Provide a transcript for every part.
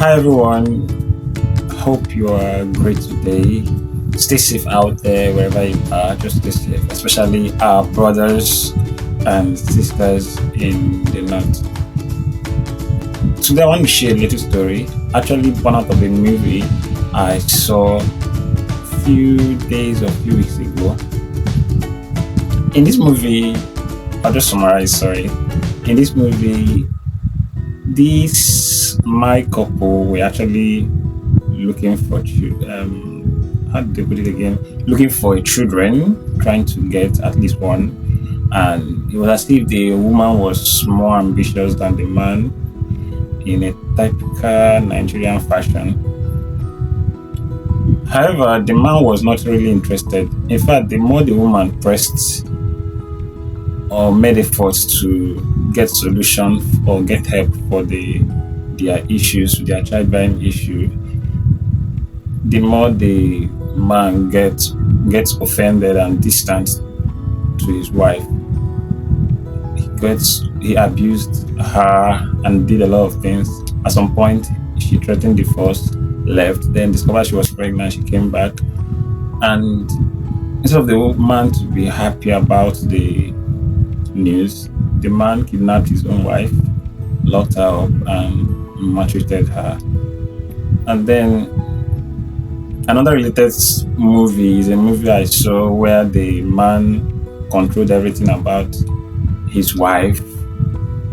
Hi everyone, hope you are great today. Stay safe out there wherever you are, just stay safe, especially our brothers and sisters in the north. Today I want to share a little story, actually born out of a movie I saw few days or few weeks ago. In this movie, I'll just summarize, sorry. In this movie, this my couple were actually looking for how did they put it again? Looking for children, trying to get at least one. And it was as if the woman was more ambitious than the man in a typical Nigerian fashion. However, the man was not really interested. In fact, the more the woman pressed or made efforts to get solution or get help for their issues, their childbearing issue, the more the man gets offended and distant to his wife. He abused her and did a lot of things. At some point, she threatened divorce, left, then discovered she was pregnant. She came back, and instead of the woman to be happy about the news, the man kidnapped his own wife, locked her up, and maltreated her. And then another related movie is a movie I saw where the man controlled everything about his wife,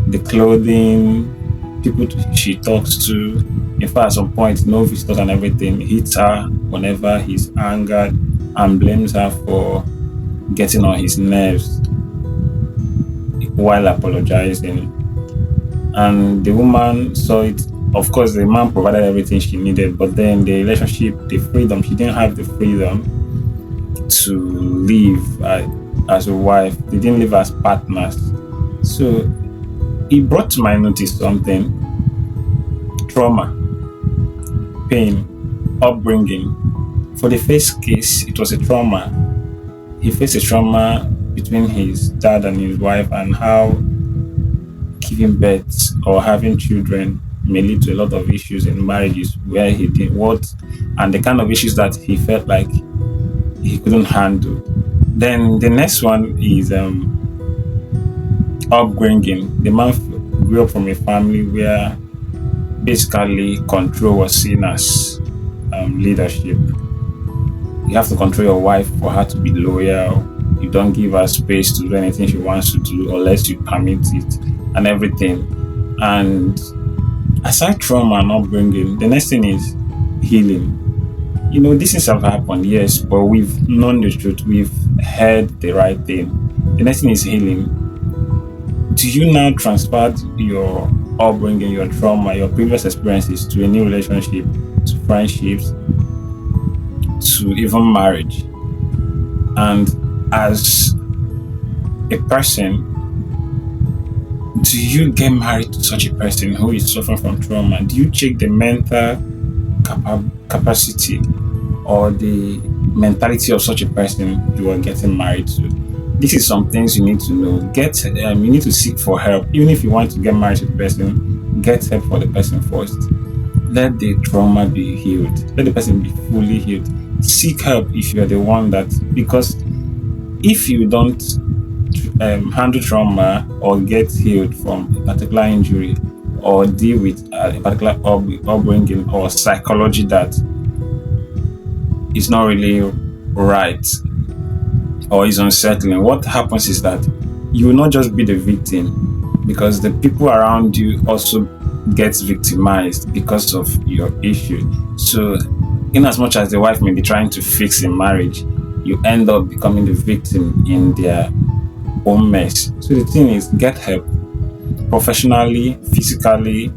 the clothing, people she talks to. In fact, at some point, no visitors and everything, hits her whenever he's angered and blames her for getting on his nerves while apologizing. And the woman saw it. Of course, the man provided everything she needed, but then the relationship, the freedom, she didn't have the freedom to live as a wife. They didn't live as partners. So it brought to my notice something: trauma, pain, upbringing. For the first case, it was a trauma. He faced a trauma between his dad and his wife, and how giving birth or having children may lead to a lot of issues in marriages where he did what, and the kind of issues that he felt like he couldn't handle. Then the next one is upbringing. The man grew up from a family where basically control was seen as leadership. You have to control your wife for her to be loyal. You don't give her space to do anything she wants to do unless you permit it and everything. And aside trauma and upbringing, the next thing is healing. These things have happened, yes, but we've known the truth. We've heard the right thing. The next thing is healing. Do you now transfer your upbringing, your trauma, your previous experiences to a new relationship, to friendships, to even marriage? And as a person, do you get married to such a person who is suffering from trauma? Do you check the mental capacity or the mentality of such a person you are getting married to? This is some things you need to know. You need to seek for help. Even if you want to get married to the person, get help for the person first. Let the trauma be healed. Let the person be fully healed. Seek help if you're the one because if you don't handle trauma or get healed from a particular injury or deal with a particular upbringing or psychology that is not really right or is unsettling, what happens is that you will not just be the victim, because the people around you also get victimized because of your issue. So in as much as the wife may be trying to fix a marriage, you end up becoming the victim in their own mess. So the thing is, get help professionally, physically,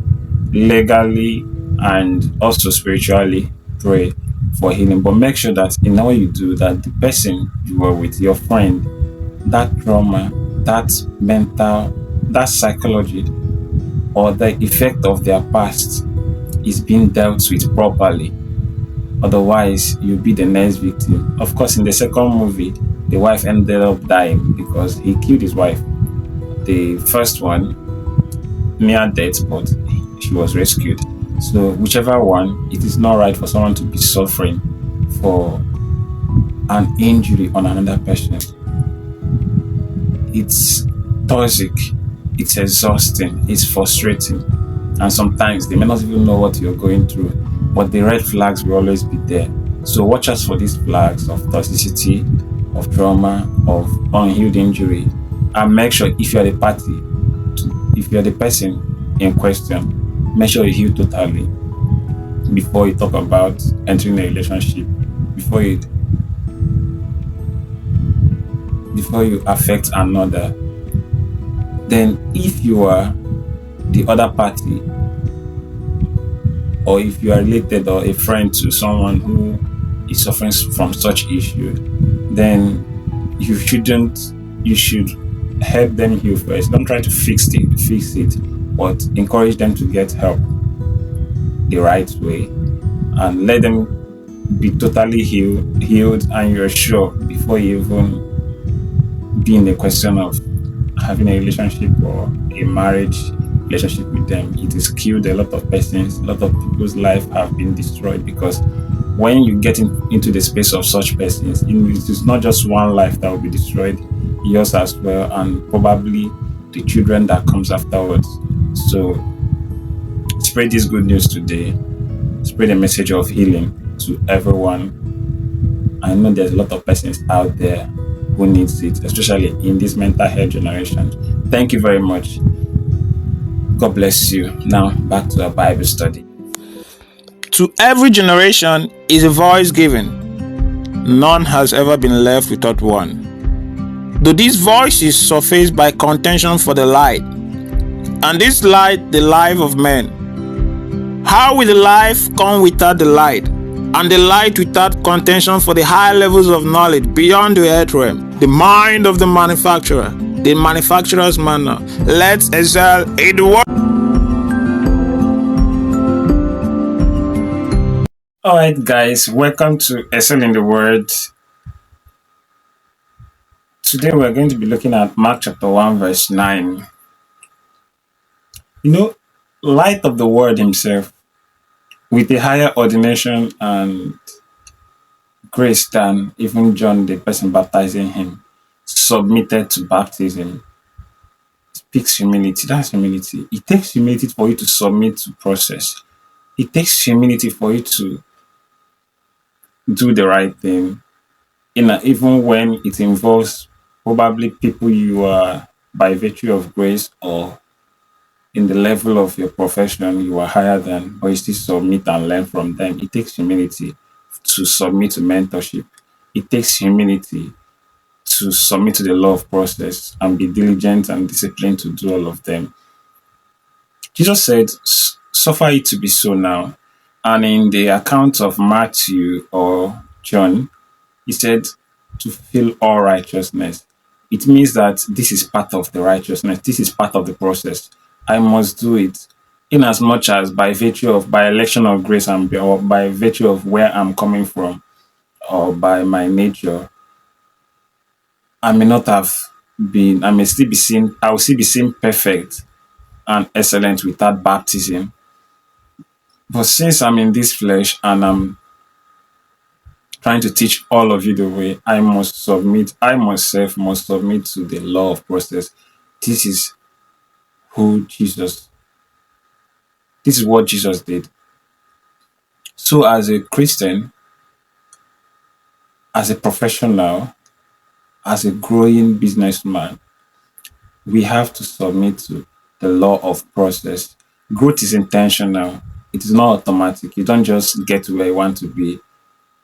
legally, and also spiritually. Pray for healing, but make sure that in all you do, that the person you are with, your friend, that trauma, that mental, that psychology, or the effect of their past is being dealt with properly. Otherwise, you'll be the next victim. Of course, in the second movie, the wife ended up dying because he killed his wife. The first one, near death, but she was rescued. So whichever one, it is not right for someone to be suffering for an injury on another person. It's toxic, it's exhausting, it's frustrating, and sometimes they may not even know what you're going through, but the red flags will always be there. So watch out for these flags of toxicity, of trauma, of unhealed injury, and make sure if you're the party, if you're the person in question, make sure you heal totally before you talk about entering a relationship, before you before you affect another. Then if you are the other party, or if you are related or a friend to someone who is suffering from such issue, then you should help them heal first. Don't try to fix it, but encourage them to get help the right way, and let them be totally healed, and you're sure before you even be in the question of having a relationship or a marriage relationship with them. It has killed a lot of persons, a lot of people's life have been destroyed, because when you get into the space of such persons, it is not just one life that will be destroyed, yours as well, and probably the children that comes afterwards. So spread this good news today. Spread a message of healing to everyone. I know there's a lot of persons out there who needs it, especially in this mental health generation. Thank you very much. God bless you. Now back to our Bible study. To every generation is a voice given. None has ever been left without one. Though these voices surface by contention for the light, and this light the life of men. How will the life come without the light? And the light without contention for the high levels of knowledge beyond the earth realm, the mind of the manufacturer, the manufacturer's manner. Let's excel in the world. All right, guys, welcome to Excel in the Word. Today we're going to be looking at Mark chapter 1, verse 9. You know, light of the Word Himself, with a higher ordination and grace than even John, the person baptizing him, submitted to baptism, speaks humility. That's humility. It takes humility for you to submit to process. It takes humility for you to do the right thing, even when it involves probably people you are by virtue of grace or in the level of your profession you are higher than, but you still submit and learn from them. It takes humility to submit to mentorship. It takes humility to submit to the law of process and be diligent and disciplined to do all of them. Jesus said, suffer it to be so now. And in the account of Matthew or John, he said, to fulfill all righteousness. It means that this is part of the righteousness. This is part of the process. I must do it. In as much as by election of grace or by virtue of where I'm coming from or by my nature, I may not have I may still be seen, I will still be seen perfect and excellent without baptism. But since I'm in this flesh and I'm trying to teach all of you the way, I myself must submit to the law of process. This is who Jesus, this is what Jesus did. So as a Christian, as a professional, as a growing businessman, we have to submit to the law of process. Growth is intentional. It is not automatic. You don't just get to where you want to be.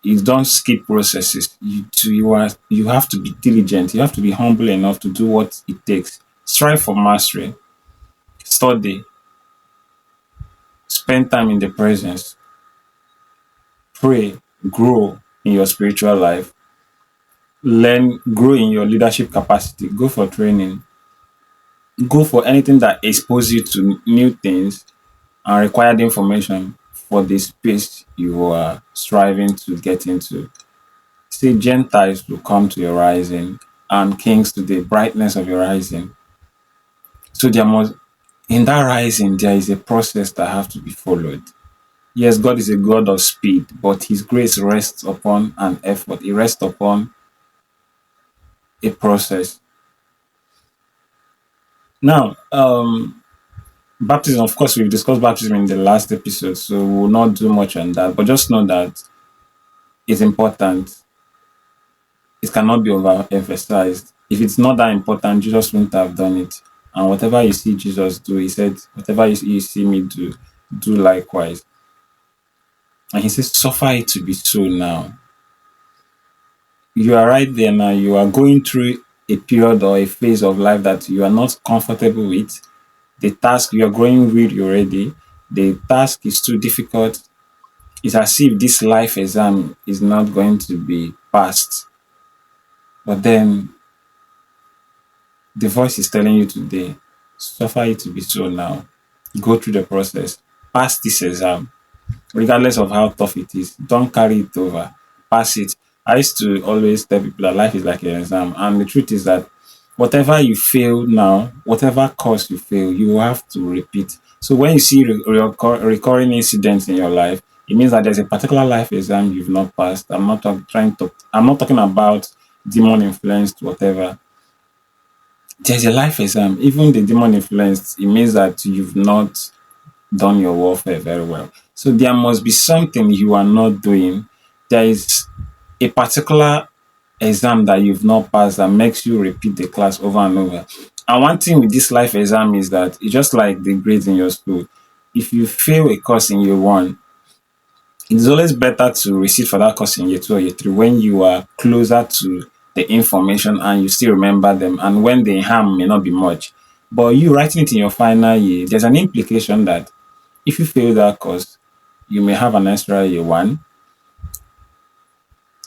You don't skip processes. You have to be diligent. You have to be humble enough to do what it takes. Strive for mastery. Study. Spend time in the presence. Pray. Grow in your spiritual life. Learn. Grow in your leadership capacity. Go for training. Go for anything that exposes you to new things and required information for the space you are striving to get into. Say Gentiles will come to your rising and kings to the brightness of your rising. So in that rising, there is a process that have to be followed. Yes, God is a God of speed, but His grace rests upon an effort. It rests upon a process. Now, baptism, of course, we've discussed baptism in the last episode, so we will not do much on that. But just know that it's important. It cannot be overemphasized. If it's not that important, Jesus wouldn't have done it. And whatever you see Jesus do, He said, whatever you see me do, do likewise. And He says, suffer it to be so now. You are right there now. You are going through a period or a phase of life that you are not comfortable with. The task, you are growing weary already. The task is too difficult. It's as if this life exam is not going to be passed. But then the voice is telling you today, suffer it to be so now. Go through the process. Pass this exam, regardless of how tough it is. Don't carry it over. Pass it. I used to always tell people that life is like an exam. And the truth is that whatever you fail now, whatever course you fail, you will have to repeat. So when you see recurring incidents in your life, it means that there's a particular life exam you've not passed. I'm not talking about demon influenced, whatever. There's a life exam. Even the demon influenced, it means that you've not done your warfare very well. So there must be something you are not doing. There is a particular exam that you've not passed that makes you repeat the class over and over. And one thing with this life exam is that it's just like the grades in your school. If you fail a course in year one, it's always better to receive for that course in year two or year three when you are closer to the information and you still remember them and when the harm may not be much. But you writing it in your final year, there's an implication that if you fail that course, you may have an extra year one.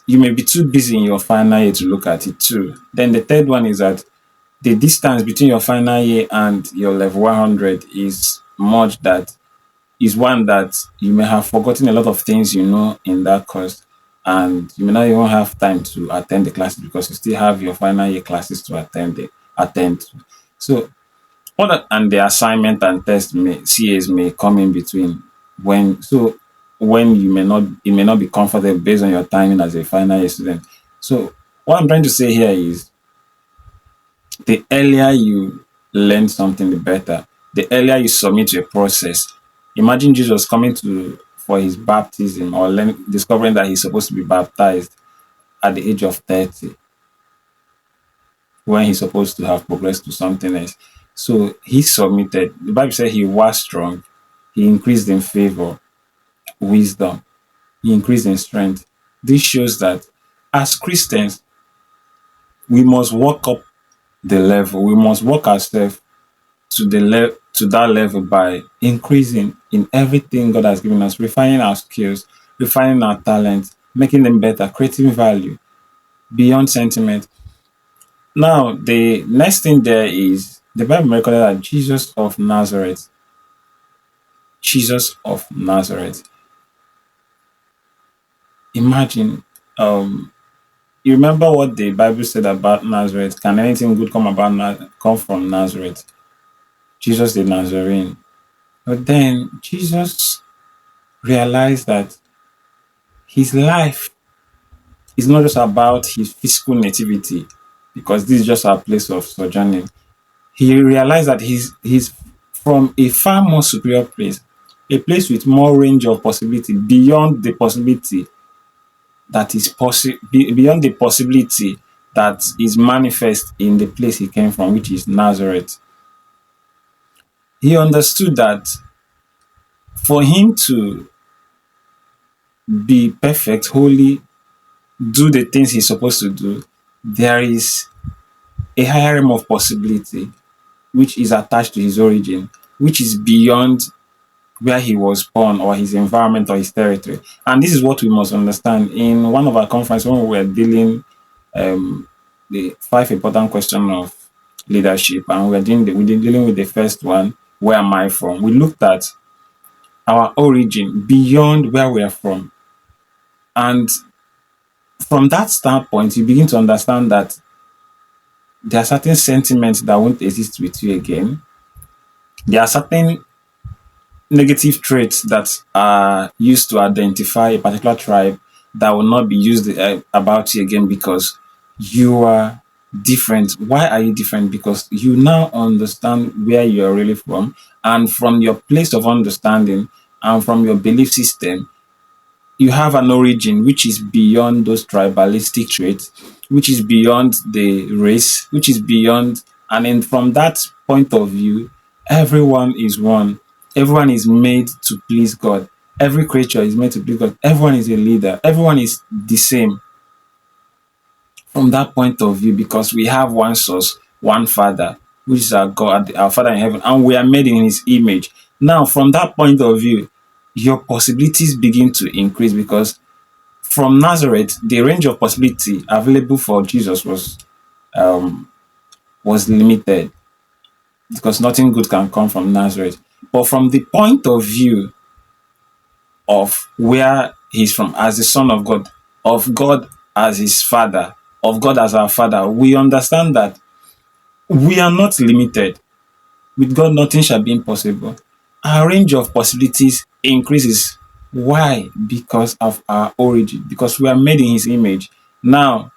You may be too busy in your final year to look at it too. Then the third one is that the distance between your final year and your level 100 is much that is one that you may have forgotten a lot of things you know in that course and you may not even have time to attend the classes because you still have your final year classes to attend to. So and the assignment and test CAs may come in between when you may not it may not be comfortable based on your timing as a final year student. So what I'm trying to say here is the earlier you learn something, the better. The earlier you submit to a process. Imagine Jesus coming to for his baptism or discovering that he's supposed to be baptized at the age of 30 when he's supposed to have progressed to something else. So he submitted. The Bible said he was strong. He increased in favor, wisdom. He increased in strength. This shows that as Christians, we must walk up the level. We must walk ourselves to that level by increasing in everything God has given us, refining our skills, refining our talents, making them better, creating value beyond sentiment. Now, the next thing there is the Bible recorded that Jesus of Nazareth. Imagine, you remember what the Bible said about Nazareth? Can anything good come from Nazareth? Jesus the Nazarene. But then Jesus realized that his life is not just about his physical nativity, because this is just our place of sojourning. He realized that he's from a far more superior place, a place with more range of possibility beyond the possibility that is beyond the possibility that is manifest in the place he came from, which is Nazareth. He understood that for him to be perfect, holy, do the things he's supposed to do, there is a higher realm of possibility which is attached to his origin, which is beyond where he was born or his environment or his territory. And this is what we must understand. In one of our conferences, when we were dealing the five important questions of leadership, and we were dealing with the first one, where am I from? We looked at our origin beyond where we are from. And from that standpoint, you begin to understand that there are certain sentiments that won't exist with you again. There are certain negative traits that are used to identify a particular tribe that will not be used about you again because you are different. Why are you different? Because you now understand where you are really from, and from your place of understanding and from your belief system, you have an origin which is beyond those tribalistic traits, which is beyond the race, which is beyond, and then from that point of view, everyone is one. Everyone is made to please God. Every creature is made to please God. Everyone is a leader. Everyone is the same from that point of view because we have one source, one Father, which is our God, our Father in heaven, and we are made in His image. Now, from that point of view, your possibilities begin to increase because from Nazareth, the range of possibility available for Jesus um, was limited because nothing good can come from Nazareth. But from the point of view of where he's from, as the Son of God as his Father, of God as our Father, we understand that we are not limited. With God, nothing shall be impossible. Our range of possibilities increases. Why? Because of our origin, because we are made in His image. Now,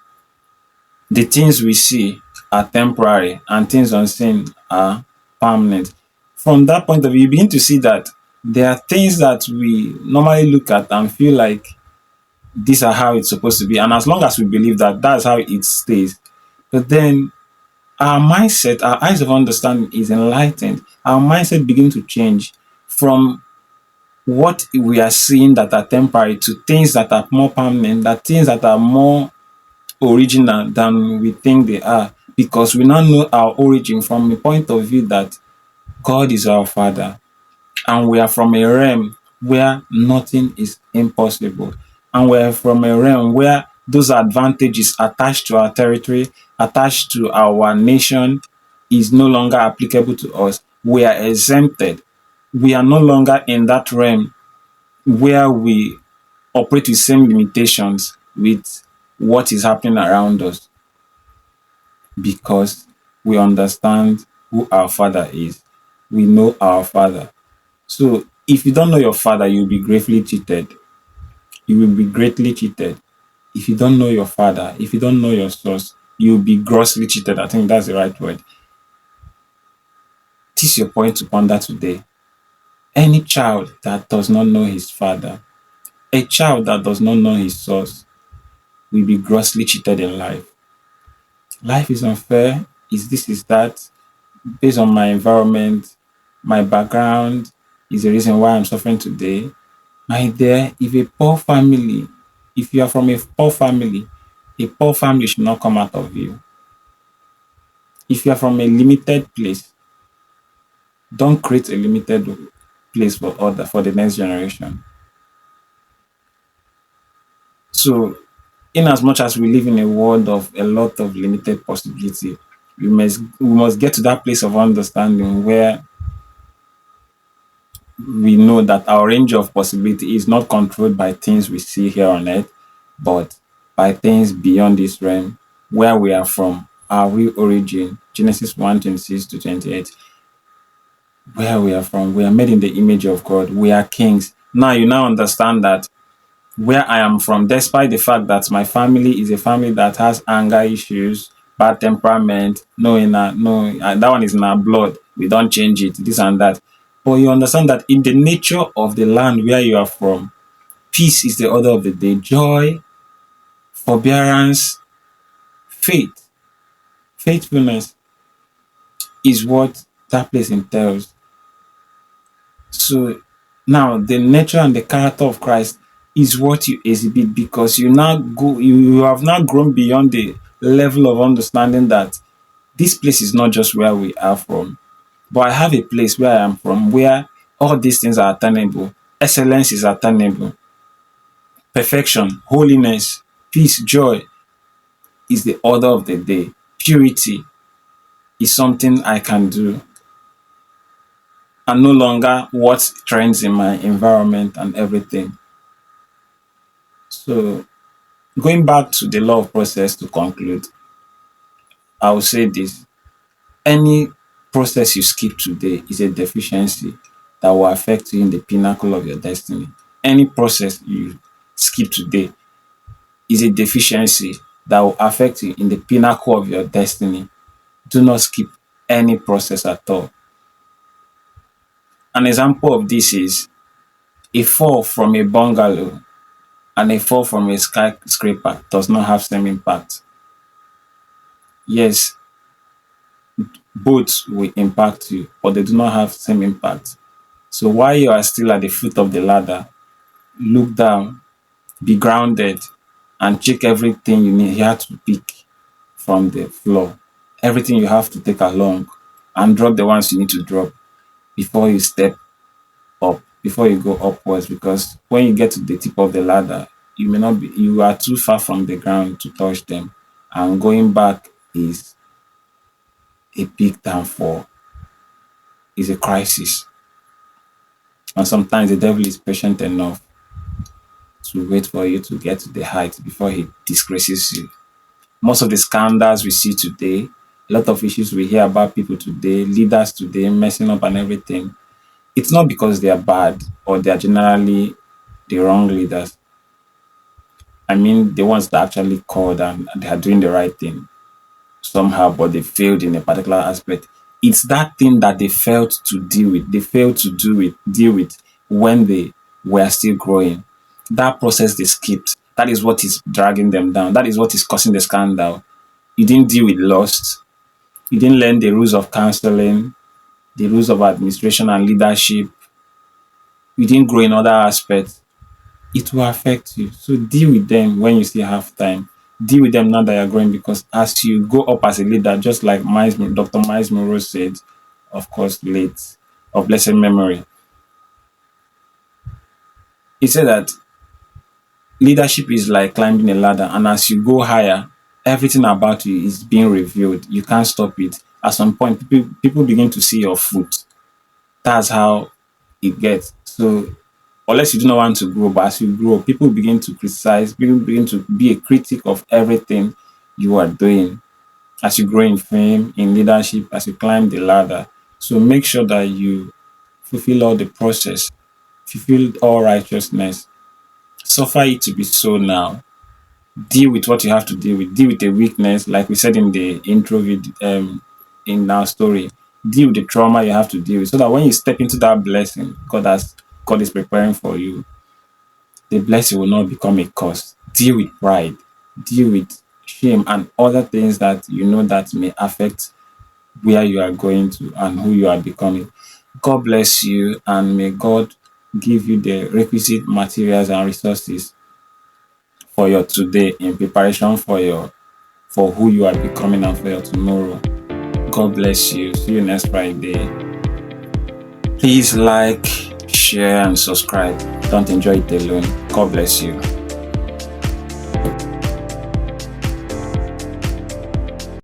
the things we see are temporary and things unseen are permanent. From that point of view, you begin to see that there are things that we normally look at and feel like these are how it's supposed to be. And as long as we believe that that's how it stays, but then our mindset, our eyes of understanding is enlightened. Our mindset begin to change from what we are seeing that are temporary to things that are more permanent, that things that are more original than we think they are, because we now know our origin from the point of view that God is our Father and we are from a realm where nothing is impossible, and we are from a realm where those advantages attached to our territory, attached to our nation, is no longer applicable to us. We are exempted. We are no longer in that realm where we operate with same limitations with what is happening around us because we understand who our Father is. We know our Father. So if you don't know your Father, you'll be gravely cheated. You will be greatly cheated. If you don't know your Father, if you don't know your source, you'll be grossly cheated. I think that's the right word. This is your point to ponder today. Any child that does not know his Father, a child that does not know his source, will be grossly cheated in life. Life is unfair. Is this, is that? Based on my environment, my background is the reason why I'm suffering today. My dear, if you are from a poor family should not come out of you. If you are from a limited place, don't create a limited place for the next generation. So, in as much as we live in a world of a lot of limited possibility, we must get to that place of understanding where we know that our range of possibility is not controlled by things we see here on earth, but by things beyond this realm, where we are from, our real origin. Genesis 1:26 to 28. Where we are from, we are made in the image of God. We are kings. Now you now understand that where I am from, despite the fact that my family is a family that has anger issues, bad temperament, that one is in our blood. We don't change it, this and that. But you understand that in the nature of the land where you are from, peace is the order of the day. Joy, forbearance, faith, faithfulness is what that place entails. So now the nature and the character of Christ is what you exhibit because you have now grown beyond the level of understanding that this place is not just where we are from, but I have a place where I am from where all these things are attainable. Excellence is attainable. Perfection, holiness, peace, joy is the order of the day. Purity is something I can do and no longer what trends in my environment and everything. So going back to the law of process to conclude, I will say this: any process you skip today is a deficiency. that will affect you in the pinnacle of your destiny. Any process you skip today is a deficiency that will affect you in the pinnacle of your destiny. Do not skip any process at all. An example of this is a fall from a bungalow and a fall from a skyscraper does not have same impact. Yes, both will impact you, but they do not have same impact. So while you are still at the foot of the ladder, look down, be grounded, and check everything you need. You have to pick from the floor. Everything you have to take along and drop the ones you need to drop before you step up, before you go upwards. Because when you get to the tip of the ladder, you may not be, you are too far from the ground to touch them. And going back is a big downfall, is a crisis. And sometimes the devil is patient enough to wait for you to get to the height before he disgraces you. Most of the scandals we see today, a lot of issues we hear about people today, leaders today messing up and everything, it's not because they are bad or they are generally the wrong leaders. I mean, the ones that actually called and they are doing the right thing somehow, but they failed in a particular aspect. It's that thing that they failed to deal with. They failed to deal with when they were still growing. That process they skipped. That is what is dragging them down. That is what is causing the scandal. You didn't deal with lust. You didn't learn the rules of counseling, the rules of administration and leadership. You didn't grow in other aspects. It will affect you. So deal with them when you still have time. Deal with them now that you're growing, because as you go up as a leader, just like Dr. Miles Monroe said, of course, late, of blessed memory, he said that leadership is like climbing a ladder, and as you go higher, everything about you is being revealed. You can't stop it. At some point, people begin to see your foot. That's how it gets. So unless you do not want to grow, but as you grow, people begin to criticize, people begin to be a critic of everything you are doing as you grow in fame, in leadership, as you climb the ladder. So make sure that you fulfill all the process, fulfill all righteousness, suffer it to be so now. Deal with what you have to deal with the weakness, like we said in the intro in our story. Deal with the trauma you have to deal with, so that when you step into that blessing God is preparing for you, the blessing will not become a curse. Deal with pride, deal with shame and other things that you know that may affect where you are going to and who you are becoming. God bless you, and may God give you the requisite materials and resources for your today in preparation for who you are becoming and for your tomorrow. God bless you. See you next Friday. Please like, share, and subscribe. Don't enjoy it alone. God bless you.